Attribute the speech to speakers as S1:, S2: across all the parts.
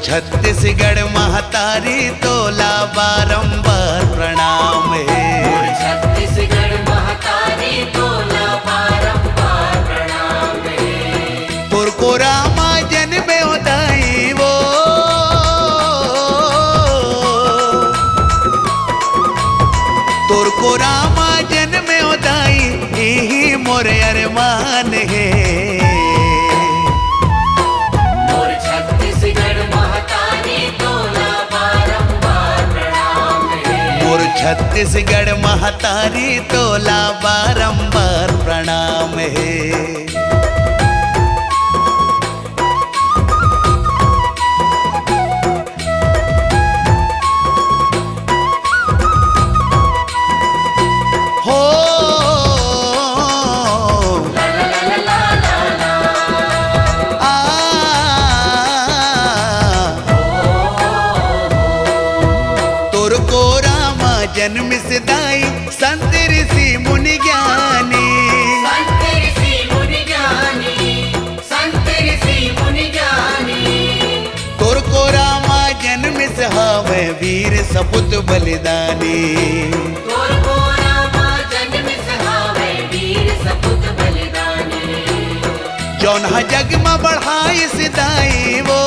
S1: छत्तीसगढ़ महतारी तोला बारंबार प्रणाम है।
S2: छत्तीसगढ़ महतारी तोला बारंबार प्रणाम है।
S1: तुरको रामा जन्मे उदाई वो, तुरको रामा जन्मे उदाई यही मोरे अरमान है। छत्तीसगढ़ महतारी तोला बारंबार प्रणाम है। हो तुरको जन्म सिदाई संत ऋषि मुनि ज्ञानी,
S2: संत ऋषि मुनि ज्ञानी, संत ऋषि मुनि ज्ञानी।
S1: तुरको रामा जन्म सहावे वीर सपुत बलिदानी,
S2: तुरको रामा जन्म सहावे वीर सपुत बलिदानी।
S1: जौन जग में बढ़ाई सिदाई वो,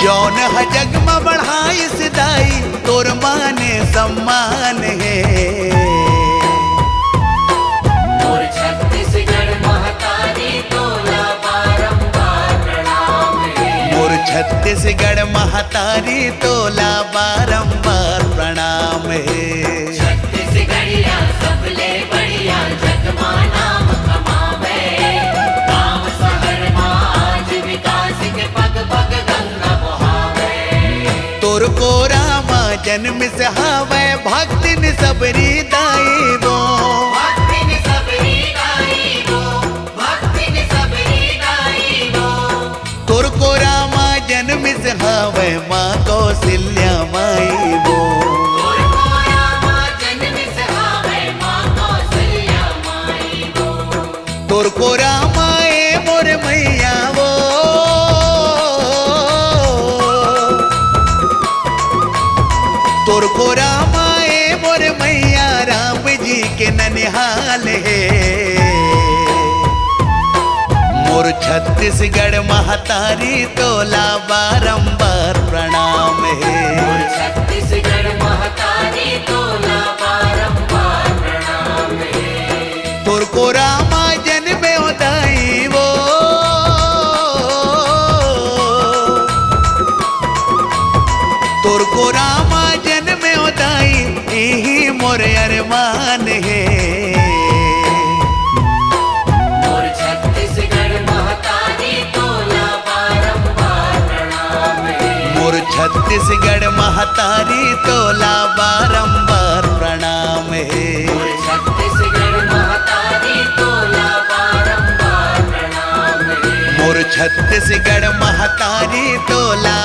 S1: जौन जग में बढ़ाई सिदाई तोर माने सम्मान है।
S2: और छत्तीसगढ़ महतारी तोला बारंबार प्रणाम है।
S1: और छत्तीसगढ़ महतारी तोला बारंबार प्रणाम है।
S2: छत्तीसगढ़िया सबले बढ़िया जगमा नाम कमावे। गांव शहर में आज विकास के पग पग गंगा
S1: तुरको रामा जन्म सहावे भक्तिन सबरी दाई वो,
S2: भक्तिन सबरी दाई वो, भक्तिन सबरी दाई वो।
S1: तुरको रामा जन्म सहावे माँ कौशल्या माई वो,
S2: तुरको रामा जन्म सहावे माँ कौशल्या माई वो।
S1: तुरको रामा ए मोर मैया वो, तुरको रामा ए मोर मैया राम जी के ननिहाल है। मोर छत्तीसगढ़ महतारी तोला बारंबार प्रणाम है।
S2: और छत्तीसगढ़ महतारी तोला बारंबार प्रणाम है।
S1: तुरको रामा जन्मे उदाई वो, तुरको रामा जन्मे उदाई यही मोरे अरमान है।
S2: और छत्तीसगढ़ महतारी तोला बारंबार प्रणाम है।
S1: और छत्तीसगढ़ महतारी तोला बारंबार प्रणाम है।
S2: और छत्तीसगढ़ महतारी तोला बारंबार प्रणाम है।
S1: और छत्तीसगढ़ महतारी तोला